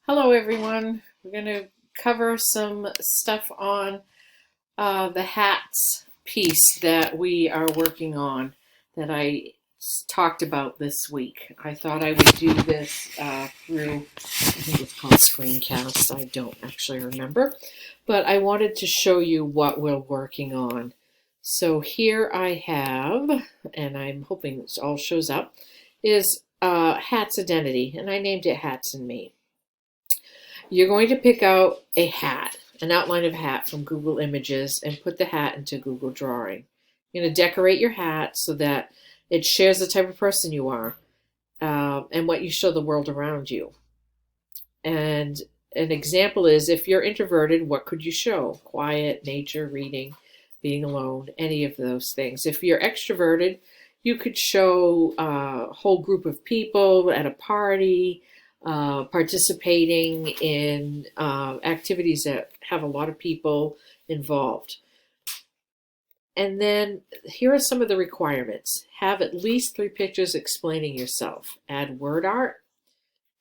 Hello everyone. We're going to cover some stuff on the hats piece that we are working on that I talked about this week. I thought I would do this through, I think it's called Screencast. I don't actually remember, but I wanted to show you what we're working on. So here I have, and I'm hoping this all shows up, is Hat's Identity, and I named it Hats and Me. You're going to pick out a hat, an outline of a hat from Google Images, and put the hat into Google Drawing. You're going to decorate your hat so that it shares the type of person you are and what you show the world around you. And an example is if you're introverted, what could you show? Quiet, nature, reading, being alone, any of those things. If you're extroverted, you could show a whole group of people at a party, participating in activities that have a lot of people involved. And then here are some of the requirements. Have at least 3 pictures explaining yourself. Add word art,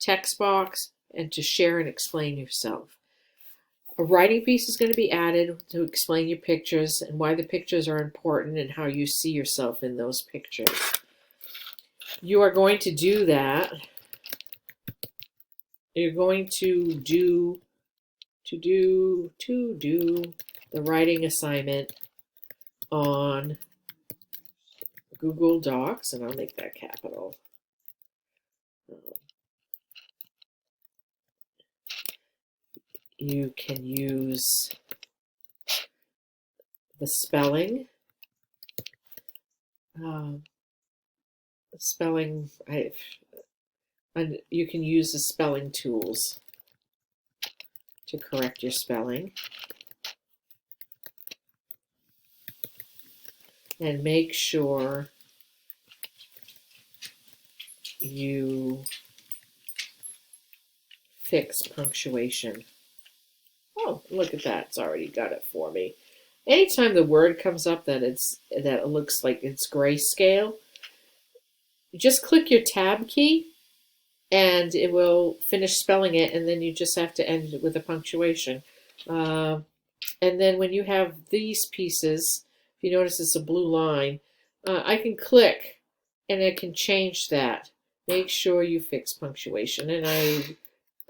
text box, and to share and explain yourself. A writing piece is going to be added to explain your pictures and why the pictures are important and how you see yourself in those pictures. You are going to do that. You're going to do the writing assignment on Google Docs, and I'll make that capital. You can use the spelling. And you can use the spelling tools to correct your spelling. And make sure you fix punctuation. Oh, look at that. It's already got it for me. Anytime the word comes up that it looks like it's grayscale, just click your tab key and it will finish spelling it, and then you just have to end it with a punctuation. And then when you have these pieces, if you notice it's a blue line, I can click and I can change that. Make sure you fix punctuation. And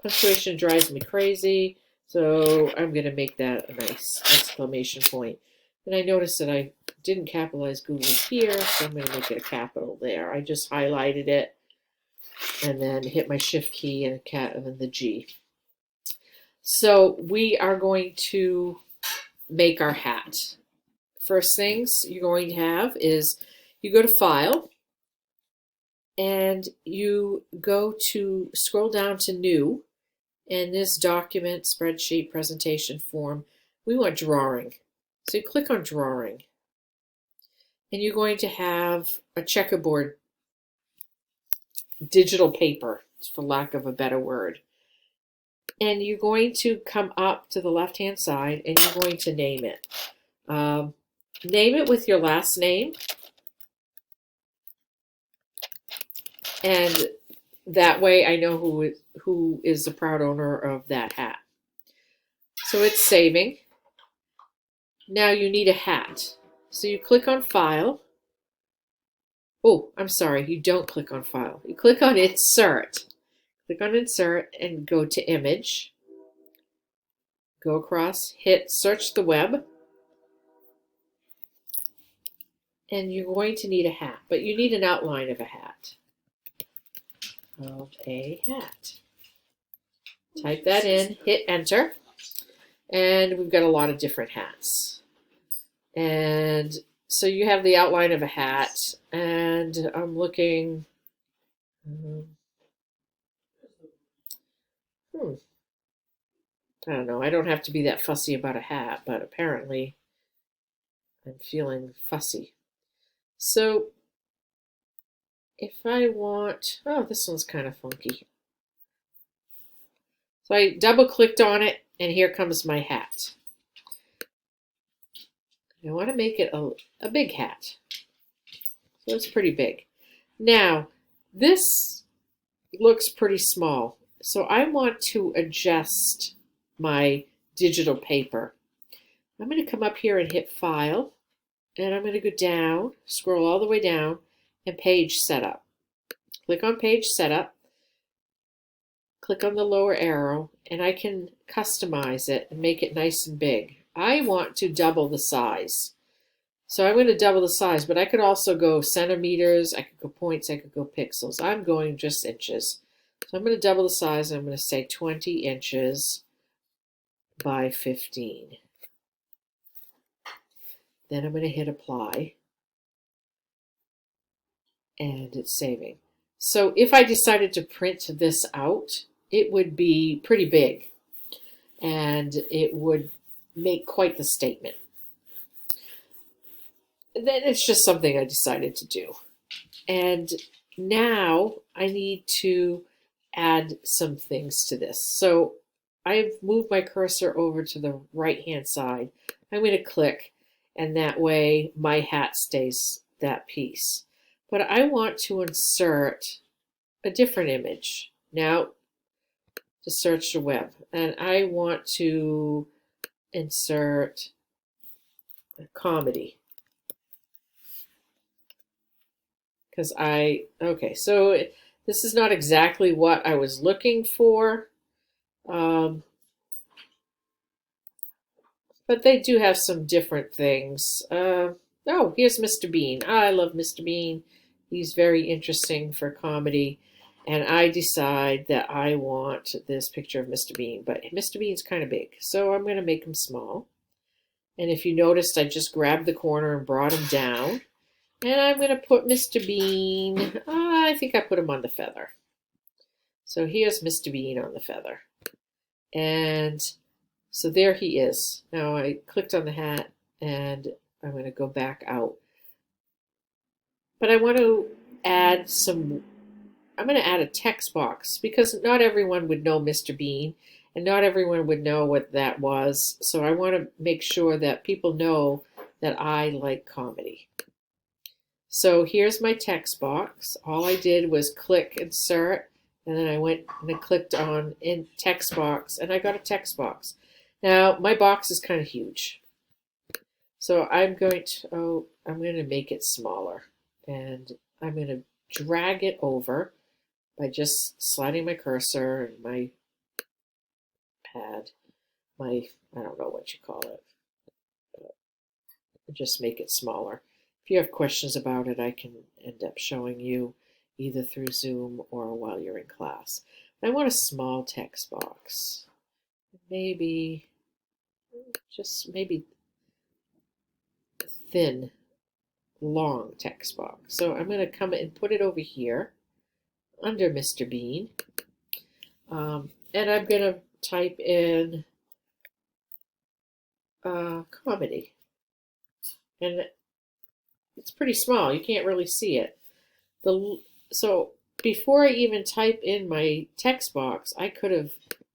punctuation drives me crazy, so I'm going to make that a nice exclamation point. And I noticed that I didn't capitalize Google here, so I'm going to make it a capital there. I just highlighted it and then hit my shift key and then the G. So we are going to make our hat. First things you're going to have is you go to File and you go to scroll down to New, and this document, spreadsheet, presentation, form, we want Drawing. So you click on Drawing, and you're going to have a checkerboard digital paper, for lack of a better word. And you're going to come up to the left-hand side and you're going to name it. Name it with your last name. And that way I know who is the proud owner of that hat. So it's saving. Now you need a hat. So you click on File. Oh, I'm sorry, you don't click on File. You click on Insert. Click on Insert and go to Image. Go across, hit Search the Web. And you're going to need a hat, but you need an outline of a hat. Type that in, hit Enter, and we've got a lot of different hats. And so you have the outline of a hat, and I'm looking. I don't know. I don't have to be that fussy about a hat, but apparently I'm feeling fussy. So if I want, oh, this one's kind of funky. So I double clicked on it, and here comes my hat. I want to make it a big hat. So it's pretty big. Now, this looks pretty small. So I want to adjust my digital paper. I'm going to come up here and hit File, and I'm going to go down, scroll all the way down, and Page Setup. Click on Page Setup, click on the lower arrow, and I can customize it and make it nice and big. I want to double the size. So I'm going to double the size, but I could also go centimeters, I could go points, I could go pixels. I'm going just inches. So I'm going to double the size, and I'm going to say 20 inches by 15. Then I'm going to hit Apply, and it's saving. So if I decided to print this out, it would be pretty big, and it would make quite the statement. Then it's just something I decided to do. And now I need to add some things to this. So I've moved my cursor over to the right-hand side. I'm going to click, and that way my hat stays that piece. But I want to insert a different image. Now, to search the web, and I want to insert a comedy. Because okay, so this is not exactly what I was looking for, but they do have some different things. Oh, here's Mr. Bean. I love Mr. Bean. He's very interesting for comedy, and I decide that I want this picture of Mr. Bean, but Mr. Bean's kind of big, so I'm going to make him small. And if you noticed, I just grabbed the corner and brought him down. And I'm going to put Mr. Bean, I think I put him on the feather. So here's Mr. Bean on the feather. And so there he is. Now I clicked on the hat, and I'm going to go back out. But I want to add I'm going to add a text box, because not everyone would know Mr. Bean, and not everyone would know what that was. So I want to make sure that people know that I like comedy. So here's my text box. All I did was click Insert, and then I went and I clicked on in text box, and I got a text box. Now my box is kind of huge, so I'm going to make it smaller, and I'm going to drag it over by just sliding my cursor and my pad, I don't know what you call it, but just make it smaller. If you have questions about it, I can end up showing you either through Zoom or while you're in class. I want a small text box. Maybe thin, long text box. So I'm going to come and put it over here under Mr. Bean. And I'm going to type in comedy. And it's pretty small. You can't really see it. So before I even type in my text box, I could have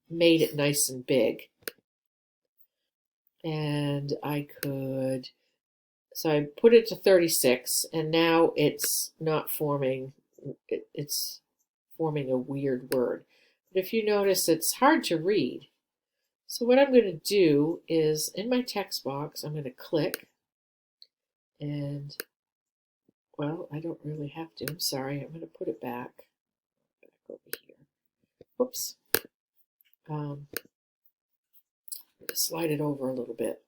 made it nice and big. And so I put it to 36, and now it's not forming, it's forming a weird word. But if you notice, it's hard to read. So what I'm going to do is, in my text box, I'm going to click, and well, I don't really have to. I'm sorry. I'm going to put it back over here. Oops. Slide it over a little bit.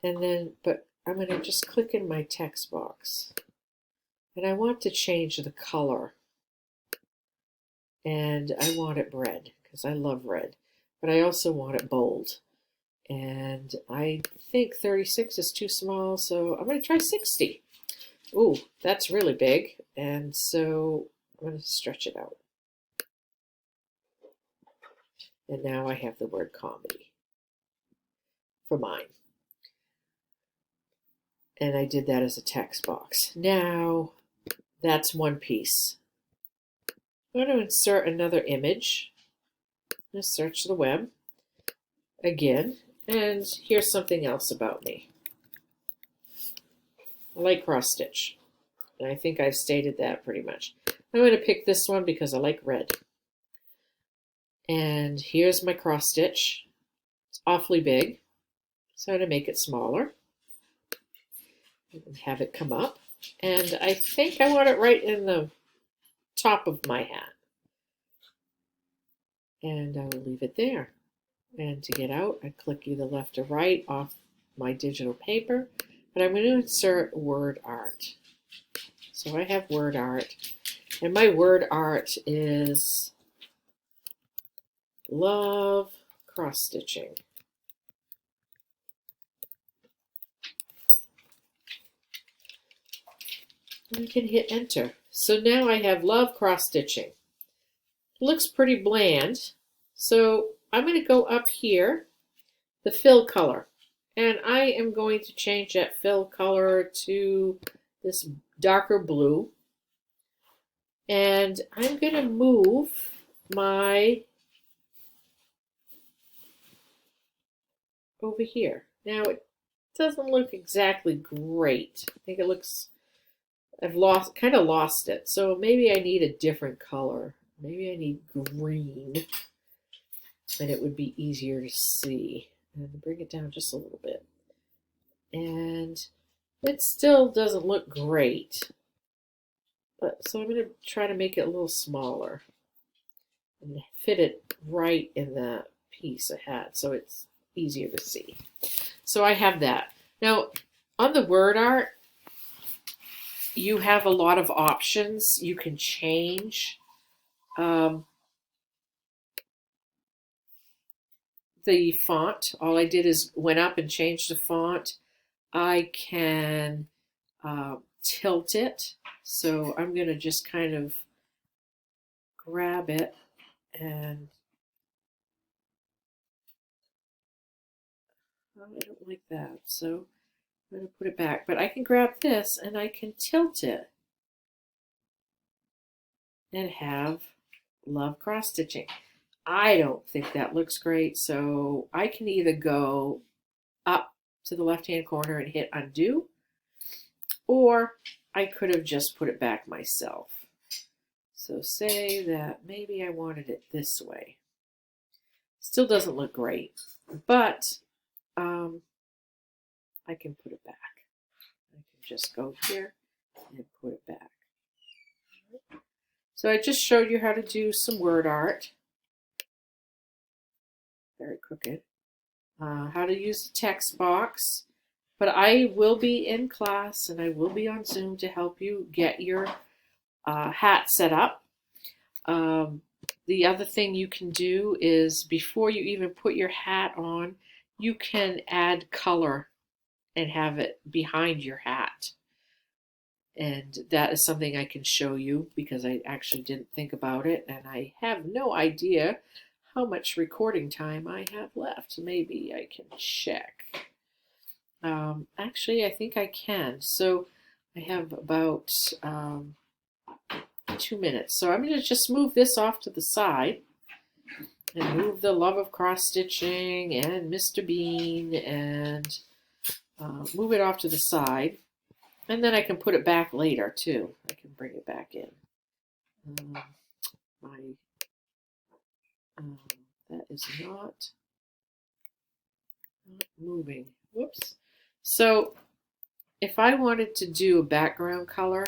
And then, but I'm going to just click in my text box. And I want to change the color. And I want it red, because I love red. But I also want it bold. And I think 36 is too small, so I'm going to try 60. Ooh, that's really big, and so I'm going to stretch it out. And now I have the word comedy for mine. And I did that as a text box. Now, that's one piece. I'm going to insert another image. I'm going to search the web again, and here's something else about me. I like cross stitch, and I think I've stated that pretty much. I'm going to pick this one because I like red. And here's my cross stitch. It's awfully big, so to make it smaller, and have it come up. And I think I want it right in the top of my hat. And I will leave it there. And to get out, I click either left or right off my digital paper, but I'm going to insert word art. So I have word art, and my word art is love cross stitching. And I can hit enter. So now I have love cross stitching. It looks pretty bland. So I'm going to go up here, the fill color. And I am going to change that fill color to this darker blue. And I'm going to move my over here. Now it doesn't look exactly great. I think it looks, I've kind of lost it. So maybe I need a different color. Maybe I need green, and it would be easier to see. And bring it down just a little bit. And it still doesn't look great. But so I'm going to try to make it a little smaller and fit it right in that piece of hat so it's easier to see. So I have that. Now, on the word art, you have a lot of options. You can change the font. All I did is went up and changed the font. I can tilt it. So I'm going to just kind of grab it and I don't like that. So I'm going to put it back. But I can grab this and I can tilt it and have love cross stitching. I don't think that looks great. So I can either go up to the left-hand corner and hit undo, or I could have just put it back myself. So say that maybe I wanted it this way. Still doesn't look great, but I can put it back. I can just go here and put it back. So I just showed you how to do some word art. Very crooked. How to use the text box. But I will be in class and I will be on Zoom to help you get your hat set up. The other thing you can do is before you even put your hat on, you can add color and have it behind your hat. And that is something I can show you because I actually didn't think about it and I have no idea how much recording time I have left. Maybe I can check. Actually, I think I can. So I have about 2 minutes. So I'm going to just move this off to the side and move the Love of Cross Stitching and Mr. Bean and move it off to the side. And then I can put it back later too. I can bring it back in. That is not moving. Whoops. So if I wanted to do a background color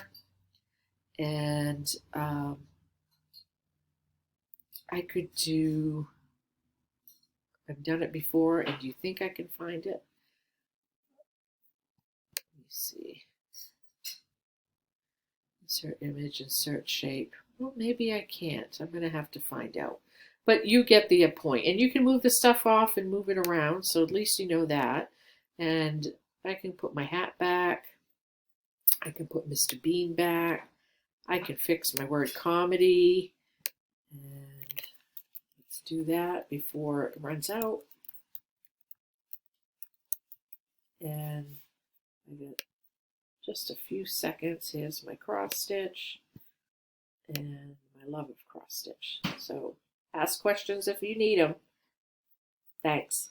and I could do, I've done it before, and do you think I can find it? Let me see. Insert image, insert shape. Well, maybe I can't. I'm going to have to find out. But you get the point. And you can move the stuff off and move it around, so at least you know that. And I can put my hat back. I can put Mr. Bean back. I can fix my word comedy. And let's do that before it runs out. And I get just a few seconds. Here's my cross stitch and my Love of Cross Stitch. So ask questions if you need them. Thanks.